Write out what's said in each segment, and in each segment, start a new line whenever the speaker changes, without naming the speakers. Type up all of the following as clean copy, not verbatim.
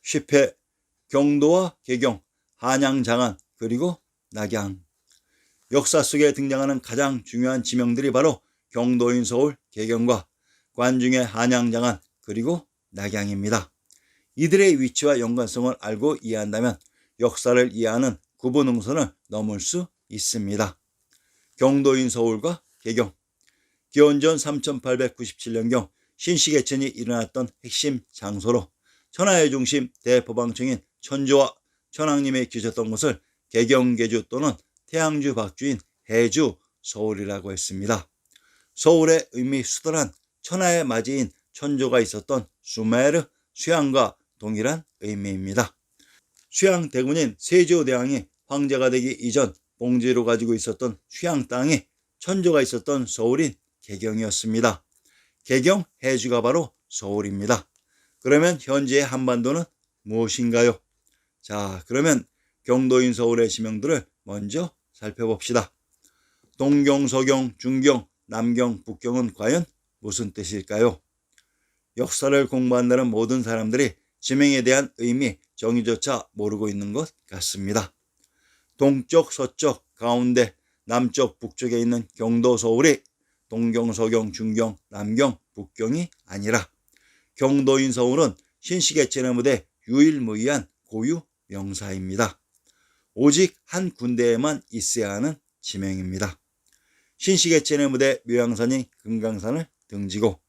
쉽해, 경도와 개경, 한양, 장안, 그리고 낙양. 역사 속에 등장하는 가장 중요한 지명들이 바로 경도인 서울, 개경과 관중의 한양, 장안, 그리고 낙양입니다. 이들의 위치와 연관성을 알고 이해한다면 역사를 이해하는 구분응선을 넘을 수 있습니다. 경도인 서울과 개경. 기원전 3897년경 신시개천이 일어났던 핵심 장소로 천하의 중심 대포방청인 천주와 천왕님이 계셨던 곳을 개경계주 또는 태양주 박주인 해주 서울이라고 했습니다. 서울의 의미수돌한 천하의 맞이인 천조가 있었던 수메르, 수양과 동일한 의미입니다. 수양 대군인 세조대왕이 황제가 되기 이전 봉지로 가지고 있었던 수양 땅이 천조가 있었던 서울인 개경이었습니다. 개경 해주가 바로 서울입니다. 그러면 현재의 한반도는 무엇인가요? 자, 그러면 경도인 서울의 지명들을 먼저 살펴봅시다. 동경, 서경, 중경, 남경, 북경은 과연 무슨 뜻일까요? 역사를 공부한다는 모든 사람들이 지명에 대한 의미, 정의조차 모르고 있는 것 같습니다. 동쪽, 서쪽, 가운데, 남쪽, 북쪽에 있는 경도 서울이 동경, 서경, 중경, 남경, 북경이 아니라 경도인 서울은 신시개천의 무대 유일무이한 고유 명사입니다. 오직 한 군데에만 있어야 하는 지명입니다. 신시개천의 무대 묘양산이 금강산을 등지고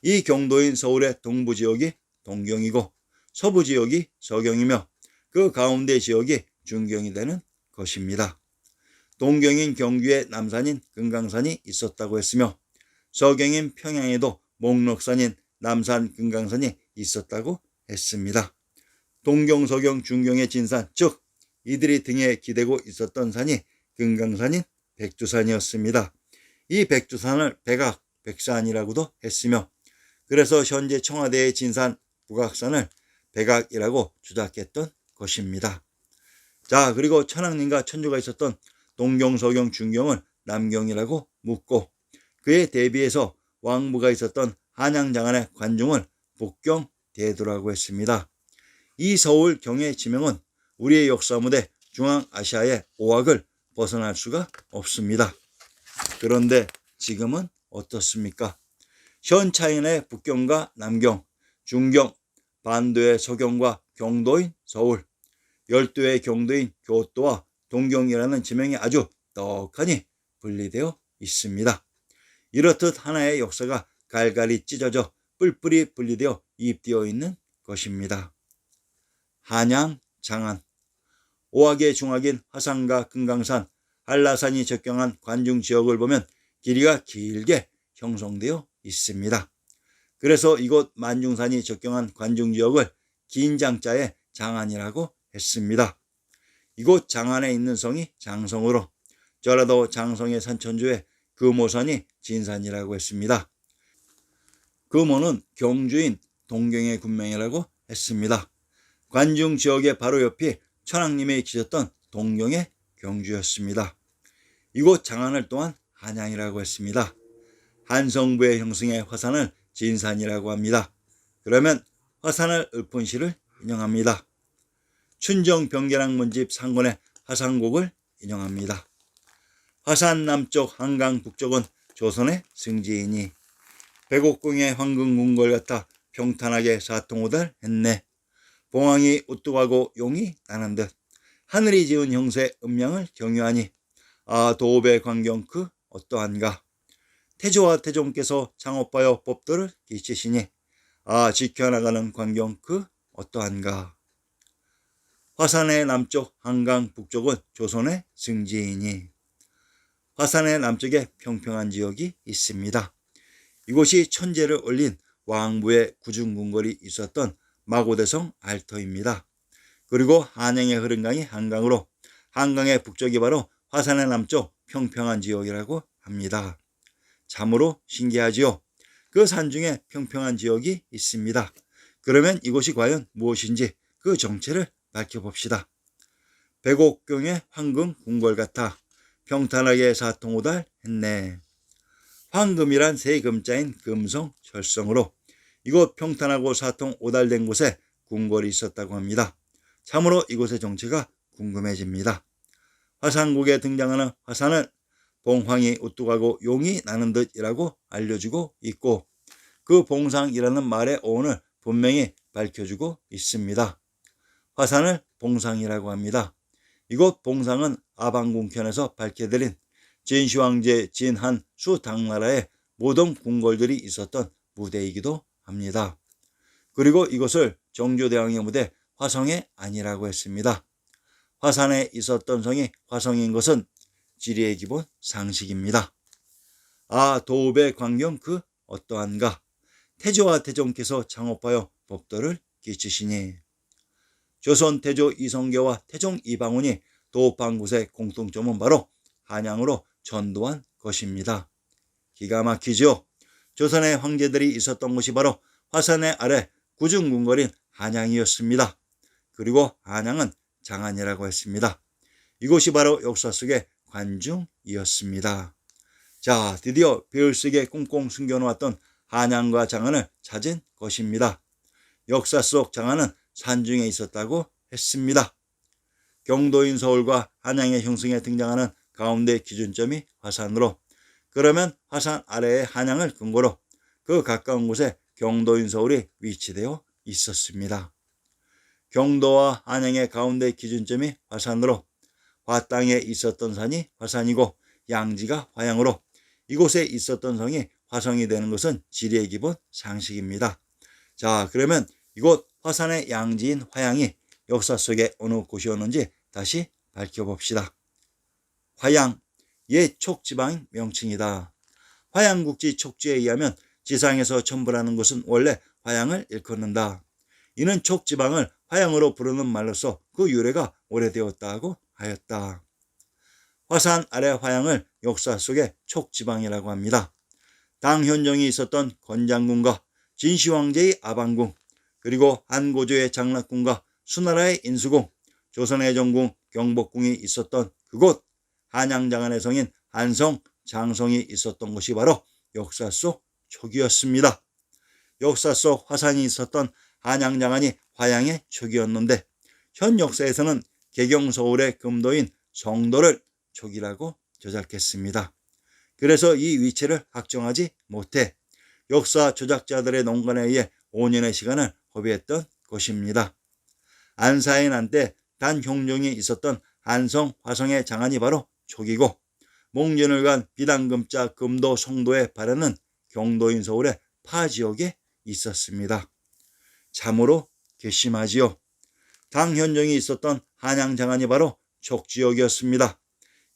이 경도인 서울의 동부지역이 동경이고 서부지역이 서경이며 그 가운데 지역이 중경이 되는 것입니다. 동경인 경주에 남산인 금강산이 있었다고 했으며 서경인 평양에도 목록산인 남산 금강산이 있었다고 했습니다. 동경, 서경, 중경의 진산, 즉 이들이 등에 기대고 있었던 산이 금강산인 백두산이었습니다. 이 백두산을 백악, 백산이라고도 했으며 그래서 현재 청와대의 진산, 북악산을 백악이라고 주작했던 것입니다. 자, 그리고 천왕님과 천주가 있었던 동경, 서경, 중경을 남경이라고 묻고 그에 대비해서 왕부가 있었던 한양, 장안의 관중을 북경, 대도라고 했습니다. 이 서울 경의 지명은 우리의 역사 무대 중앙아시아의 오악을 벗어날 수가 없습니다. 그런데 지금은 어떻습니까? 현 차이의 북경과 남경, 중경, 반도의 서경과 경도인 서울, 열도의 경도인 교도와 동경이라는 지명이 아주 떡하니 분리되어 있습니다. 이렇듯 하나의 역사가 갈갈이 찢어져 뿔뿔이 분리되어 이입되어 있는 것입니다. 한양, 장안. 오악의 중악인 화산과 금강산, 한라산이 접경한 관중 지역을 보면 길이가 길게 형성되어 있습니다. 그래서 이곳 만중산이 접경한 관중 지역을 긴 장자의 장안이라고 했습니다. 이곳 장안에 있는 성이 장성으로 전라도 장성의 산천주에 금오산이 진산이라고 했습니다. 금오는 경주인 동경의 군명이라고 했습니다. 관중 지역의 바로 옆이 천왕님이 계셨던 동경의 경주였습니다. 이곳 장안을 또한 한양이라고 했습니다. 한성부의 형성의 화산을 진산이라고 합니다. 그러면 화산을 읊은 시를 인용합니다. 춘정 병계랑 문집 상권의 화산곡을 인용합니다. 화산 남쪽 한강 북쪽은 조선의 승지이니 백옥궁의 황금궁궐 같아 평탄하게 사통오달 했네. 봉황이 우뚝하고 용이 나는 듯 하늘이 지은 형세 음양을 경유하니 아 도읍의 광경 그 어떠한가. 태조와 태종께서 창업하여 법도를 끼치시니 아 지켜나가는 광경 그 어떠한가. 화산의 남쪽 한강 북쪽은 조선의 승지이니 화산의 남쪽에 평평한 지역이 있습니다. 이곳이 천재를 올린 왕부의 구중궁궐이 있었던 마고대성 알터입니다. 그리고 한양에 흐른 강이 한강으로 한강의 북쪽이 바로 화산의 남쪽 평평한 지역이라고 합니다. 참으로 신기하지요. 그 산중에 평평한 지역이 있습니다. 그러면 이곳이 과연 무엇인지 그 정체를 밝혀봅시다. 백옥경의 황금 궁궐 같아 평탄하게 사통오달 했네. 황금이란 세 금자인 금성, 철성으로 이곳 평탄하고 사통 오달된 곳에 궁궐이 있었다고 합니다. 참으로 이곳의 정체가 궁금해집니다. 화산국에 등장하는 화산은 봉황이 우뚝하고 용이 나는 듯이라고 알려주고 있고 그 봉상이라는 말의 어원을 분명히 밝혀주고 있습니다. 화산을 봉상이라고 합니다. 이곳 봉상은 아방궁편에서 밝혀드린 진시황제 진한수 당나라의 모든 궁궐들이 있었던 무대이기도 합니다. 그리고 이것을 정조대왕의 무대 화성의 아니라고 했습니다. 화산에 있었던 성이 화성인 것은 지리의 기본 상식입니다. 아 도읍의 광경 그 어떠한가. 태조와 태종께서 창업하여 법도를 끼치시니. 조선 태조 이성계와 태종 이방원이 도읍한 곳의 공통점은 바로 한양으로 전도한 것입니다. 기가 막히죠. 조선의 황제들이 있었던 곳이 바로 화산의 아래 구중궁궐인 한양이었습니다. 그리고 한양은 장안이라고 했습니다. 이곳이 바로 역사 속의 관중이었습니다. 자, 드디어 배울속에 꽁꽁 숨겨놓았던 한양과 장안을 찾은 것입니다. 역사 속 장안은 산중에 있었다고 했습니다. 경도인 서울과 한양의 형성에 등장하는 가운데 기준점이 화산으로, 그러면 화산 아래의 한양을 근거로 그 가까운 곳에 경도인 서울이 위치되어 있었습니다. 경도와 한양의 가운데 기준점이 화산으로 화땅에 있었던 산이 화산이고 양지가 화양으로 이곳에 있었던 성이 화성이 되는 것은 지리의 기본 상식입니다. 자, 그러면 이곳 화산의 양지인 화양이 역사 속에 어느 곳이었는지 다시 밝혀봅시다. 화양, 옛 촉지방 명칭이다. 화양국지 촉지에 의하면 지상에서 첨부라는 것은 원래 화양을 일컫는다. 이는 촉지방을 화양으로 부르는 말로서 그 유래가 오래되었다고 하였다. 화산 아래 화양을 역사 속의 촉지방이라고 합니다. 당현종이 있었던 건장궁과 진시황제의 아방궁, 그리고 한고조의 장락궁과 수나라의 인수궁, 조선의 정궁 경복궁이 있었던 그곳 한양장안의 성인 한성, 장성이 있었던 곳이 바로 역사 속 촉이었습니다. 역사 속 화산이 있었던 한양장안이 화양의 촉이었는데 현 역사에서는 개경서울의 금도인 성도를 촉이라고 조작했습니다. 그래서 이 위치를 확정하지 못해 역사 조작자들의 농간에 의해 5년의 시간을 허비했던 것입니다. 안사인 한때 단형종이 있었던 한성, 화성의 장안이 바로 촉이고 목련을간 비단금자 금도 성도의 발현은 경도인 서울의 파지역에 있었습니다. 참으로 괘씸하지요. 당현종이 있었던 한양 장안이 바로 촉지역이었습니다.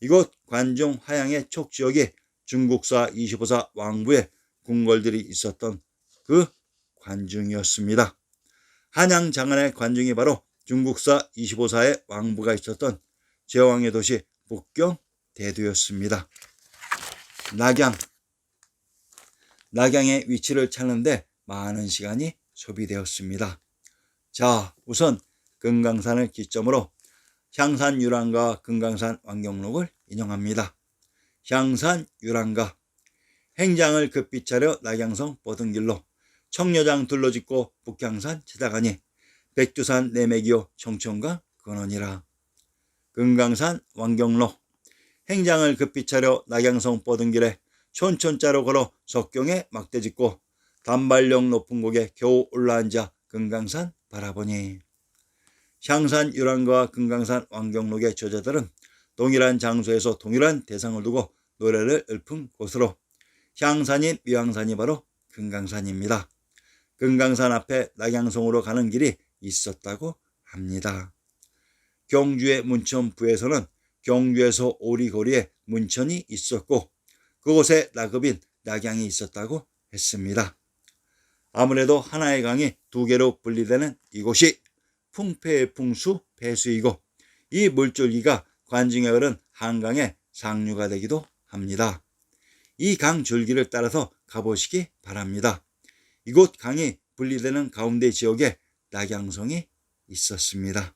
이곳 관중 화양의 촉지역이 중국사 25사 왕부의 궁궐들이 있었던 그 관중이었습니다. 한양 장안의 관중이 바로 중국사 25사의 왕부가 있었던 제왕의 도시 북경 대도였습니다. 낙양의 위치를 찾는데 많은 시간이 소비되었습니다. 자, 우선 금강산을 기점으로 향산유랑가 금강산 왕경록을 인용합니다. 향산유랑가, 행장을 급히 차려 낙양성 뻗은 길로 청려장 둘러짓고 북향산 찾아가니 백두산 내맥이요 청천강 근원이라. 금강산 왕경록, 행장을 급히 차려 낙양성 뻗은 길에 촌촌자로 걸어 석경에 막대 짓고 단발령 높은 곡에 겨우 올라앉아 금강산 바라보니. 향산 유랑과 금강산 왕경록의 저자들은 동일한 장소에서 동일한 대상을 두고 노래를 읊은 곳으로 향산인 위황산이 바로 금강산입니다. 금강산 앞에 낙양성으로 가는 길이 있었다고 합니다. 경주의 문천부에서는 경주에서 오리거리에 문천이 있었고 그곳에 낙읍인 낙양이 있었다고 했습니다. 아무래도 하나의 강이 두 개로 분리되는 이곳이 풍패의 풍수 배수이고 이 물줄기가 관중에 흐른 한강의 상류가 되기도 합니다. 이 강 줄기를 따라서 가보시기 바랍니다. 이곳 강이 분리되는 가운데 지역에 낙양성이 있었습니다.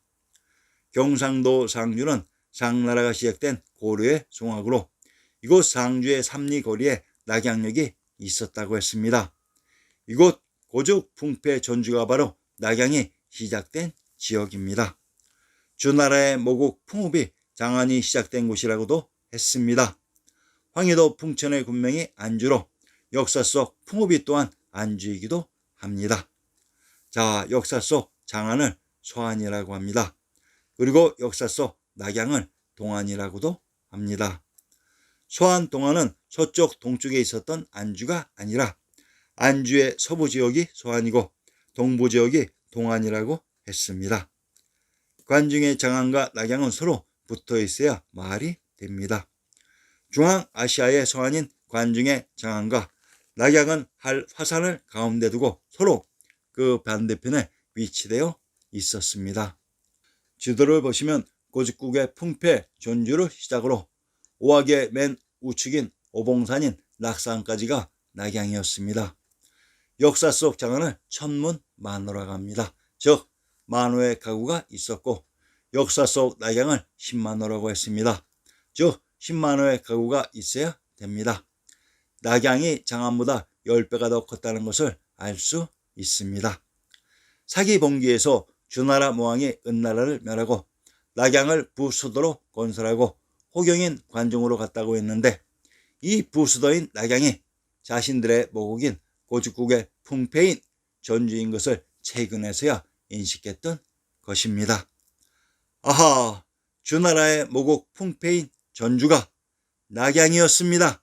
경상도 상주는 상나라가 시작된 고려의 송악으로 이곳 상주의 삼리거리에 낙양역이 있었다고 했습니다. 이곳 고죽 풍패 전주가 바로 낙양이 시작된 지역입니다. 주나라의 모국 풍읍이 장안이 시작된 곳이라고도 했습니다. 황해도 풍천의 군명이 안주로 역사 속 풍읍이 또한 안주이기도 합니다. 자, 역사 속 장안을 소안이라고 합니다. 그리고 역사 속 낙양을 동안이라고도 합니다. 소안 동안은 서쪽 동쪽에 있었던 안주가 아니라 안주의 서부 지역이 소안이고 동부 지역이 동안이라고 했습니다. 관중의 장안과 낙양은 서로 붙어 있어야 말이 됩니다. 중앙아시아의 소안인 관중의 장안과 낙양은 화산을 가운데 두고 서로 그 반대편에 위치되어 있었습니다. 지도를 보시면 고죽국의 풍패 전주를 시작으로 오악의 맨 우측인 오봉산인 낙산까지가 낙양이었습니다. 역사 속 장안을 천문만호라고 합니다. 즉 만호의 가구가 있었고 역사 속 낙양을 10만호라고 했습니다. 즉 10만호의 가구가 있어야 됩니다. 낙양이 장안보다 10배가 더 컸다는 것을 알 수 있습니다. 사기봉기에서 주나라 모왕이 은나라를 멸하고 낙양을 부수도로 건설하고 호경인 관중으로 갔다고 했는데 이 부수도인 낙양이 자신들의 모국인 고죽국의 풍패인 전주인 것을 최근에서야 인식했던 것입니다. 아하, 주나라의 모국 풍패인 전주가 낙양이었습니다.